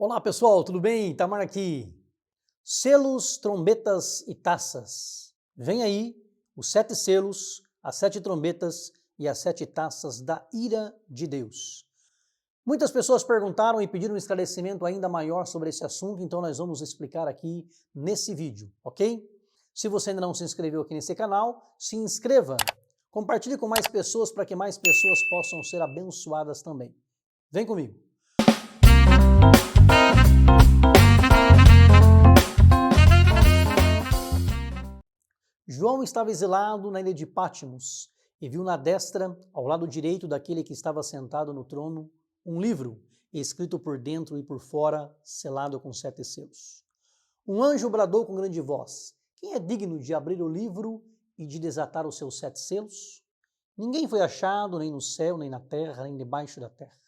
Olá pessoal, tudo bem? Itamar aqui. Selos, trombetas e taças. Vem aí os 7 selos, as 7 trombetas e as 7 taças da ira de Deus. Muitas pessoas perguntaram e pediram um esclarecimento ainda maior sobre esse assunto, então nós vamos explicar aqui nesse vídeo, ok? Se você ainda não se inscreveu aqui nesse canal, se inscreva. Compartilhe com mais pessoas para que mais pessoas possam ser abençoadas também. Vem comigo. João estava exilado na ilha de Patmos e viu na destra, ao lado direito daquele que estava sentado no trono, um livro, escrito por dentro e por fora, selado com 7 selos. Um anjo bradou com grande voz: quem é digno de abrir o livro e de desatar os seus 7 selos? Ninguém foi achado, nem no céu, nem na terra, nem debaixo da terra.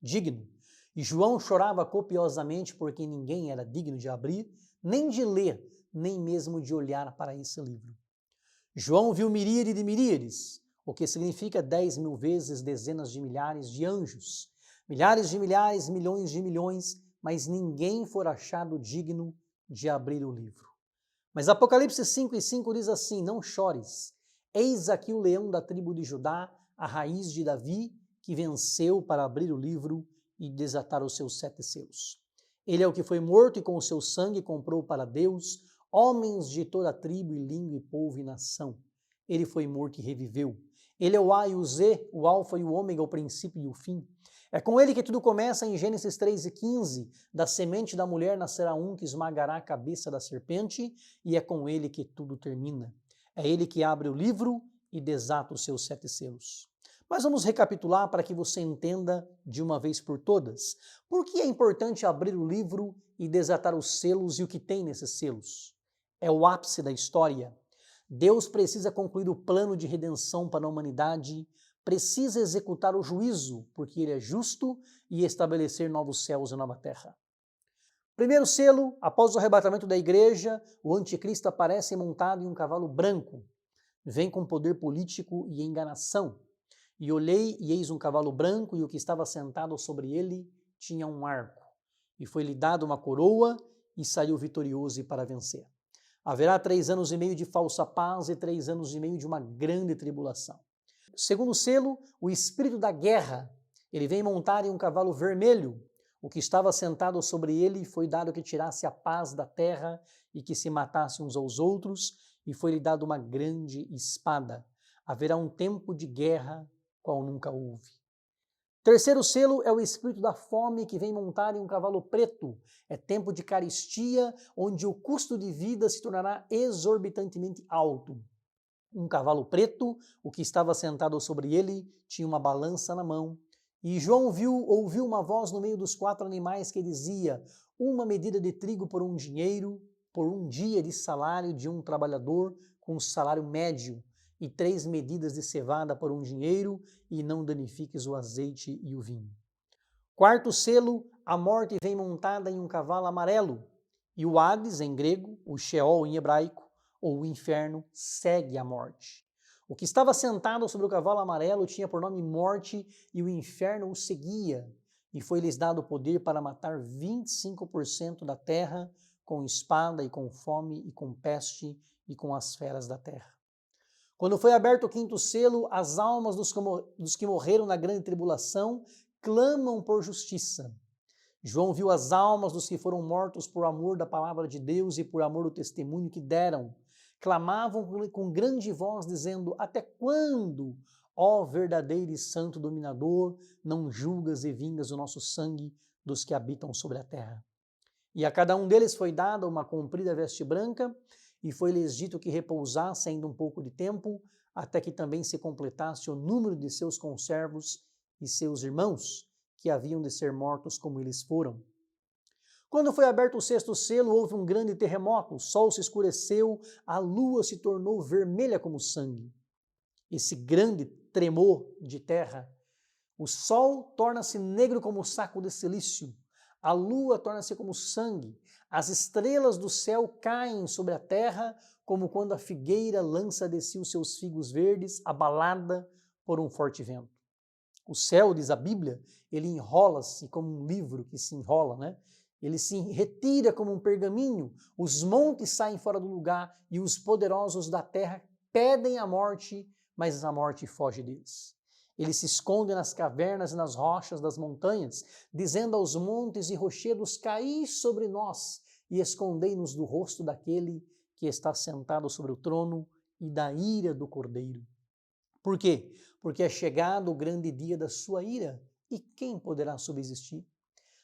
Digno. E João chorava copiosamente porque ninguém era digno de abrir, nem de ler, nem mesmo de olhar para esse livro. João viu miríade de miríades, o que significa 10.000 vezes dezenas de milhares de anjos, milhares de milhares, milhões de milhões, mas ninguém for achado digno de abrir o livro. Mas Apocalipse 5:5 diz assim: não chores, eis aqui o leão da tribo de Judá, a raiz de Davi, que venceu para abrir o livro e desatar os seus 7 selos. Ele é o que foi morto e com o seu sangue comprou para Deus homens de toda tribo e língua e povo e nação. Ele foi morto e reviveu. Ele é o A e o Z, o alfa e o ômega, o princípio e o fim. É com ele que tudo começa em Gênesis 3:15. Da semente da mulher nascerá um que esmagará a cabeça da serpente, e é com ele que tudo termina. É ele que abre o livro e desata os seus 7 selos. Mas vamos recapitular para que você entenda de uma vez por todas. Por que é importante abrir o livro e desatar os selos e o que tem nesses selos? É o ápice da história. Deus precisa concluir o plano de redenção para a humanidade, precisa executar o juízo, porque ele é justo, e estabelecer novos céus e nova terra. Primeiro selo, após o arrebatamento da igreja, o anticristo aparece montado em um cavalo branco. Vem com poder político e enganação. E olhei, e eis um cavalo branco, e o que estava sentado sobre ele tinha um arco. E foi-lhe dado uma coroa, e saiu vitorioso para vencer. Haverá 3 anos e meio de falsa paz e 3 anos e meio de uma grande tribulação. Segundo selo, o espírito da guerra. Ele vem montar em um cavalo vermelho. O que estava sentado sobre ele foi dado que tirasse a paz da terra e que se matasse uns aos outros, e foi-lhe dado uma grande espada. Haverá um tempo de guerra, qual nunca houve. Terceiro selo é o espírito da fome que vem montar em um cavalo preto. É tempo de carestia, onde o custo de vida se tornará exorbitantemente alto. Um cavalo preto, o que estava sentado sobre ele tinha uma balança na mão. E João ouviu uma voz no meio dos 4 animais que dizia: uma medida de trigo por um dinheiro, por um dia de salário de um trabalhador com salário médio, e 3 medidas de cevada por um dinheiro, e não danifiques o azeite e o vinho. Quarto selo, a morte vem montada em um cavalo amarelo, e o Hades, em grego, o Sheol em hebraico, ou o inferno, segue a morte. O que estava sentado sobre o cavalo amarelo tinha por nome Morte, e o inferno o seguia, e foi-lhes dado o poder para matar 25% da terra, com espada e com fome e com peste e com as feras da terra. Quando foi aberto o 5º selo, as almas dos que morreram na grande tribulação clamam por justiça. João viu as almas dos que foram mortos por amor da palavra de Deus e por amor do testemunho que deram. Clamavam com grande voz, dizendo: até quando, ó verdadeiro e santo dominador, não julgas e vingas o nosso sangue dos que habitam sobre a terra? E a cada um deles foi dada uma comprida veste branca, e foi-lhes dito que repousasse ainda um pouco de tempo, até que também se completasse o número de seus conservos e seus irmãos, que haviam de ser mortos como eles foram. Quando foi aberto o 6º selo, houve um grande terremoto, o sol se escureceu, a lua se tornou vermelha como sangue. Esse grande tremor de terra, o sol torna-se negro como um saco de cilício, a lua torna-se como sangue, as estrelas do céu caem sobre a terra, como quando a figueira lança de si os seus figos verdes, abalada por um forte vento. O céu, diz a Bíblia, ele enrola-se como um livro que se enrola, né? ele se retira como um pergaminho, os montes saem fora do lugar e os poderosos da terra pedem a morte, mas a morte foge deles. Ele se esconde nas cavernas e nas rochas das montanhas, dizendo aos montes e rochedos: caí sobre nós e escondei-nos do rosto daquele que está sentado sobre o trono e da ira do Cordeiro. Por quê? Porque é chegado o grande dia da sua ira, e quem poderá subsistir?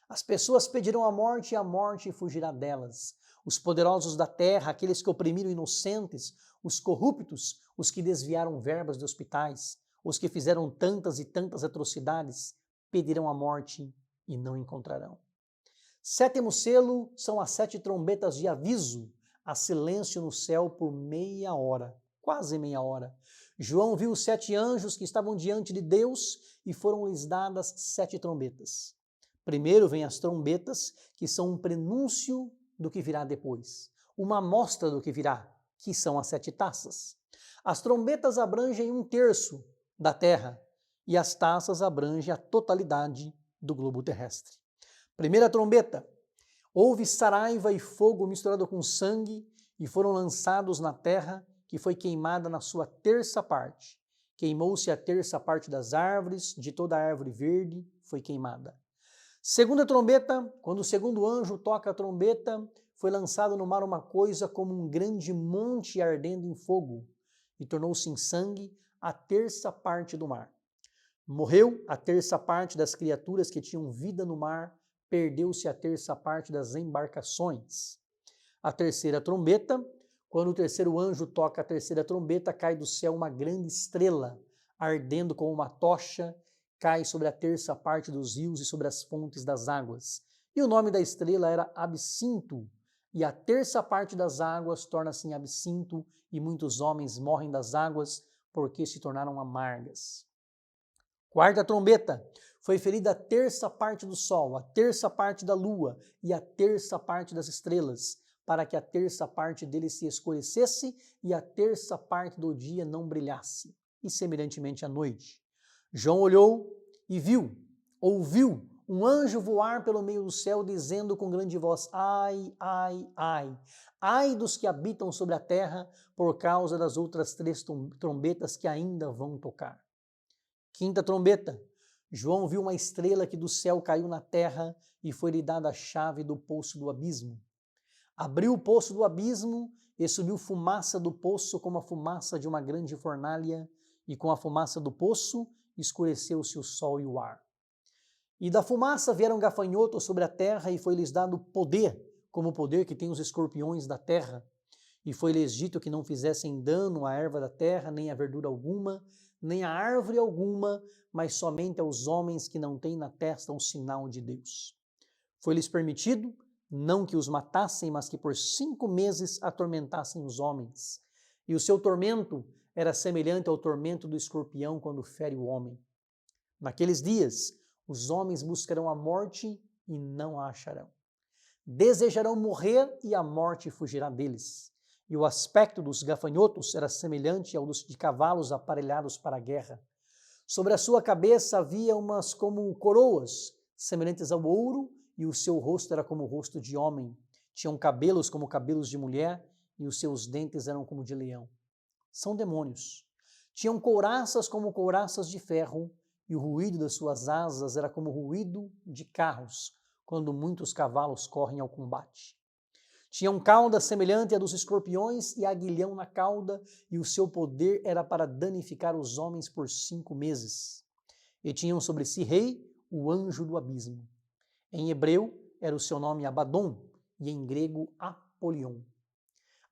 As pessoas pedirão a morte e a morte fugirá delas. Os poderosos da terra, aqueles que oprimiram inocentes, os corruptos, os que desviaram verbas de hospitais, os que fizeram tantas e tantas atrocidades, pedirão a morte e não encontrarão. Sétimo selo são as 7 trombetas de aviso. Há silêncio no céu por meia hora, quase meia hora. João viu os 7 anjos que estavam diante de Deus e foram-lhes dadas 7 trombetas. Primeiro vêm as trombetas, que são um prenúncio do que virá depois, uma amostra do que virá, que são as 7 taças. As trombetas abrangem 1/3 da terra e as taças abrangem a totalidade do globo terrestre. Primeira trombeta, houve saraiva e fogo misturado com sangue e foram lançados na terra, que foi queimada na sua 3ª parte. Queimou-se a 3ª parte das árvores, de toda a árvore verde foi queimada. Segunda trombeta, quando o segundo anjo toca a trombeta, foi lançado no mar uma coisa como um grande monte ardendo em fogo, e tornou-se em sangue a 3ª parte do mar. Morreu a 3ª parte das criaturas que tinham vida no mar, perdeu-se a 3ª parte das embarcações. A 3ª trombeta, quando o terceiro anjo toca a 3ª trombeta, cai do céu uma grande estrela, ardendo como uma tocha, cai sobre a 3ª parte dos rios e sobre as fontes das águas. E o nome da estrela era Absinto, e a 3ª parte das águas torna-se em absinto, e muitos homens morrem das águas, porque se tornaram amargas. Quarta trombeta, foi ferida a 3ª parte do sol, a 3ª parte da lua e a 3ª parte das estrelas, para que a 3ª parte deles se escurecesse e a 3ª parte do dia não brilhasse, e semelhantemente à noite. João olhou e ouviu um anjo voar pelo meio do céu, dizendo com grande voz: ai, ai, ai, ai dos que habitam sobre a terra, por causa das outras 3 trombetas que ainda vão tocar. Quinta trombeta, João viu uma estrela que do céu caiu na terra e foi-lhe dada a chave do poço do abismo. Abriu o poço do abismo e subiu fumaça do poço como a fumaça de uma grande fornalha, e com a fumaça do poço escureceu-se o sol e o ar. E da fumaça vieram gafanhotos sobre a terra, e foi-lhes dado poder, como o poder que tem os escorpiões da terra. E foi-lhes dito que não fizessem dano à erva da terra, nem à verdura alguma, nem a árvore alguma, mas somente aos homens que não têm na testa um sinal de Deus. Foi-lhes permitido, não que os matassem, mas que por 5 meses atormentassem os homens. E o seu tormento era semelhante ao tormento do escorpião quando fere o homem. Naqueles dias, os homens buscarão a morte e não a acharão. Desejarão morrer e a morte fugirá deles. E o aspecto dos gafanhotos era semelhante ao dos de cavalos aparelhados para a guerra. Sobre a sua cabeça havia umas como coroas, semelhantes ao ouro, e o seu rosto era como o rosto de homem. Tinham cabelos como cabelos de mulher, e os seus dentes eram como de leão. São demônios. Tinham couraças como couraças de ferro, e o ruído das suas asas era como o ruído de carros, quando muitos cavalos correm ao combate. Tinham cauda semelhante à dos escorpiões e aguilhão na cauda, e o seu poder era para danificar os homens por 5 meses. E tinham sobre si rei, o anjo do abismo. Em hebreu era o seu nome Abaddon, e em grego Apolion.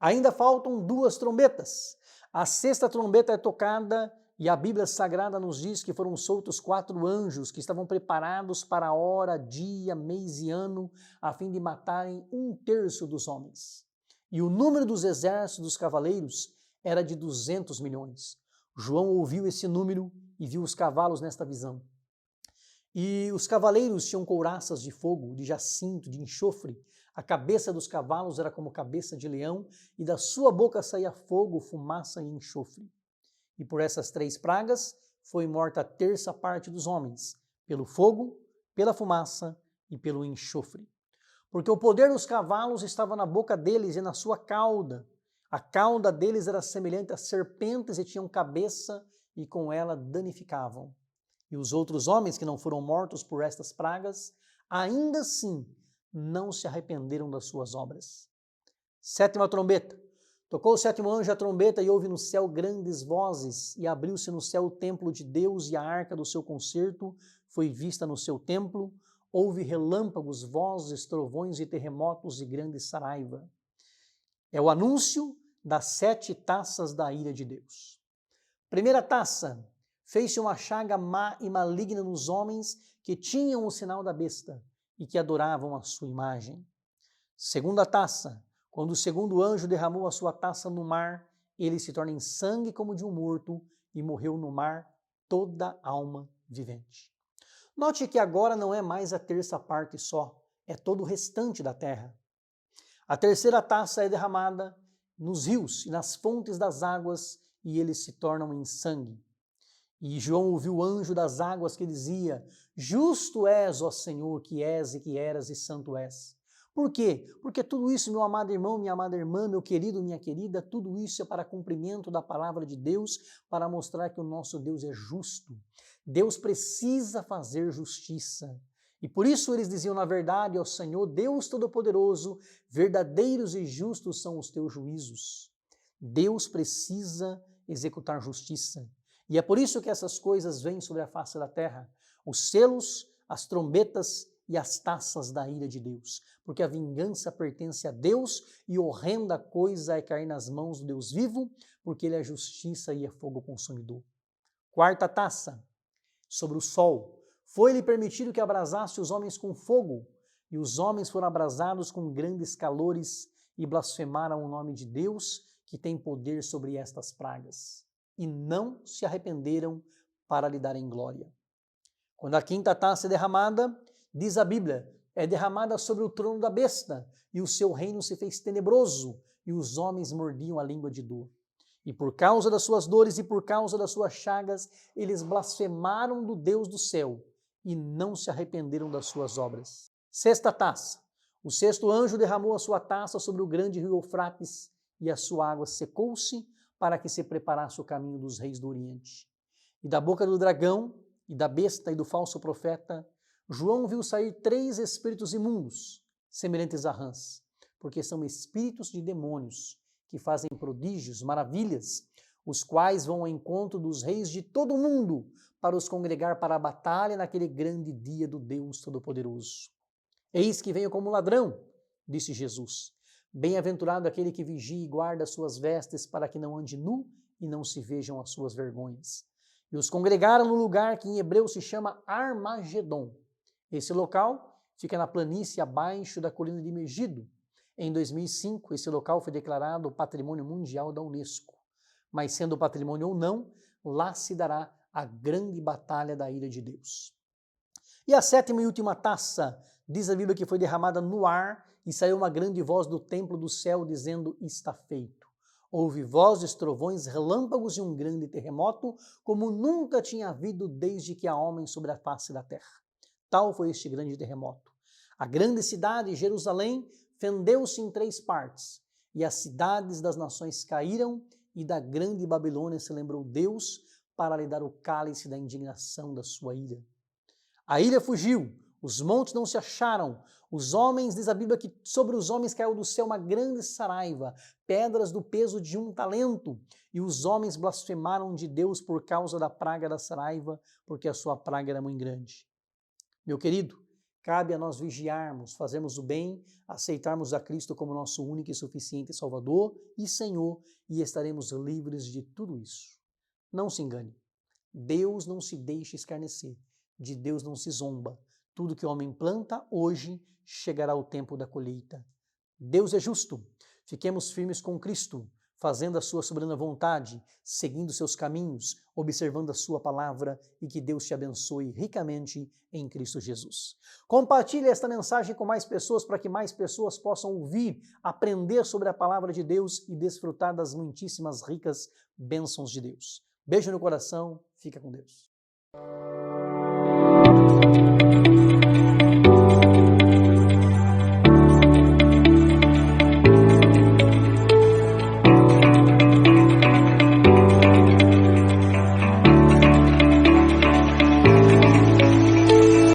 Ainda faltam 2 trombetas. A 6ª trombeta é tocada, e a Bíblia Sagrada nos diz que foram soltos 4 anjos que estavam preparados para a hora, dia, mês e ano, a fim de matarem 1/3 dos homens. E o número dos exércitos dos cavaleiros era de 200 milhões. João ouviu esse número e viu os cavalos nesta visão. E os cavaleiros tinham couraças de fogo, de jacinto, de enxofre. A cabeça dos cavalos era como cabeça de leão, e da sua boca saía fogo, fumaça e enxofre. E por essas 3 pragas foi morta a 1/3 parte dos homens, pelo fogo, pela fumaça e pelo enxofre. porque o poder dos cavalos estava na boca deles e na sua cauda. A cauda deles era semelhante a serpentes e tinham cabeça e com ela danificavam. E os outros homens que não foram mortos por estas pragas, ainda assim não se arrependeram das suas obras. Sétima trombeta. Tocou o sétimo anjo a trombeta e houve no céu grandes vozes, e abriu-se no céu o templo de Deus e a arca do seu concerto foi vista no seu templo. Houve relâmpagos, vozes, trovões e terremotos e grande saraiva. É o anúncio das 7 taças da ira de Deus. Primeira taça, fez-se uma chaga má e maligna nos homens que tinham o sinal da besta e que adoravam a sua imagem. Segunda taça, quando o segundo anjo derramou a sua taça no mar, ele se torna em sangue como de um morto e morreu no mar toda alma vivente. Note que agora não é mais a terça parte só, é todo o restante da terra. A terceira taça é derramada nos rios e nas fontes das águas e eles se tornam em sangue. E João ouviu o anjo das águas que dizia: Justo és, ó Senhor, que és e que eras e santo és. Por quê? Porque tudo isso, meu amado irmão, minha amada irmã, meu querido, minha querida, tudo isso é para cumprimento da palavra de Deus, para mostrar que o nosso Deus é justo. Deus precisa fazer justiça. E por isso eles diziam, na verdade, ao Senhor, Deus Todo-Poderoso, verdadeiros e justos são os teus juízos. Deus precisa executar justiça. E é por isso que essas coisas vêm sobre a face da terra. Os selos, as trombetas e as taças da ira de Deus. Porque a vingança pertence a Deus e horrenda coisa é cair nas mãos do Deus vivo, porque ele é justiça e é fogo consumidor. Quarta taça, sobre o sol. Foi-lhe permitido que abrasasse os homens com fogo, e os homens foram abrasados com grandes calores e blasfemaram o nome de Deus, que tem poder sobre estas pragas. E não se arrependeram para lhe darem glória. Quando a quinta taça é derramada, diz a Bíblia, é derramada sobre o trono da besta, e o seu reino se fez tenebroso, e os homens mordiam a língua de dor. E por causa das suas dores e por causa das suas chagas, eles blasfemaram do Deus do céu, e não se arrependeram das suas obras. Sexta taça. O sexto anjo derramou a sua taça sobre o grande rio Eufrates, e a sua água secou-se, para que se preparasse o caminho dos reis do Oriente. E da boca do dragão, e da besta e do falso profeta, João viu sair 3 espíritos imundos, semelhantes a rãs, porque são espíritos de demônios, que fazem prodígios, maravilhas, os quais vão ao encontro dos reis de todo o mundo, para os congregar para a batalha naquele grande dia do Deus Todo-Poderoso. Eis que venho como ladrão, disse Jesus. Bem-aventurado aquele que vigia e guarda as suas vestes, para que não ande nu e não se vejam as suas vergonhas. E os congregaram no lugar que em hebreu se chama Armagedon. Esse local fica na planície abaixo da colina de Megido. Em 2005, esse local foi declarado Patrimônio Mundial da Unesco. Mas sendo patrimônio ou não, lá se dará a grande batalha da ira de Deus. E a sétima e última taça, diz a Bíblia que foi derramada no ar e saiu uma grande voz do templo do céu dizendo, está feito. Houve vozes, trovões, relâmpagos e um grande terremoto, como nunca tinha havido desde que há homens sobre a face da terra. Tal foi este grande terremoto. A grande cidade, Jerusalém, fendeu-se em 3 partes, e as cidades das nações caíram, e da grande Babilônia se lembrou Deus para lhe dar o cálice da indignação da sua ira. A ilha fugiu, os montes não se acharam, os homens, diz a Bíblia que sobre os homens caiu do céu uma grande saraiva, pedras do peso de 1 talento, e os homens blasfemaram de Deus por causa da praga da saraiva, porque a sua praga era muito grande. Meu querido, cabe a nós vigiarmos, fazermos o bem, aceitarmos a Cristo como nosso único e suficiente Salvador e Senhor, e estaremos livres de tudo isso. Não se engane, Deus não se deixa escarnecer, de Deus não se zomba. Tudo que o homem planta, hoje chegará o tempo da colheita. Deus é justo. Fiquemos firmes com Cristo, fazendo a sua soberana vontade, seguindo seus caminhos, observando a sua palavra e que Deus te abençoe ricamente em Cristo Jesus. Compartilhe esta mensagem com mais pessoas para que mais pessoas possam ouvir, aprender sobre a palavra de Deus e desfrutar das muitíssimas ricas bênçãos de Deus. Beijo no coração, fica com Deus.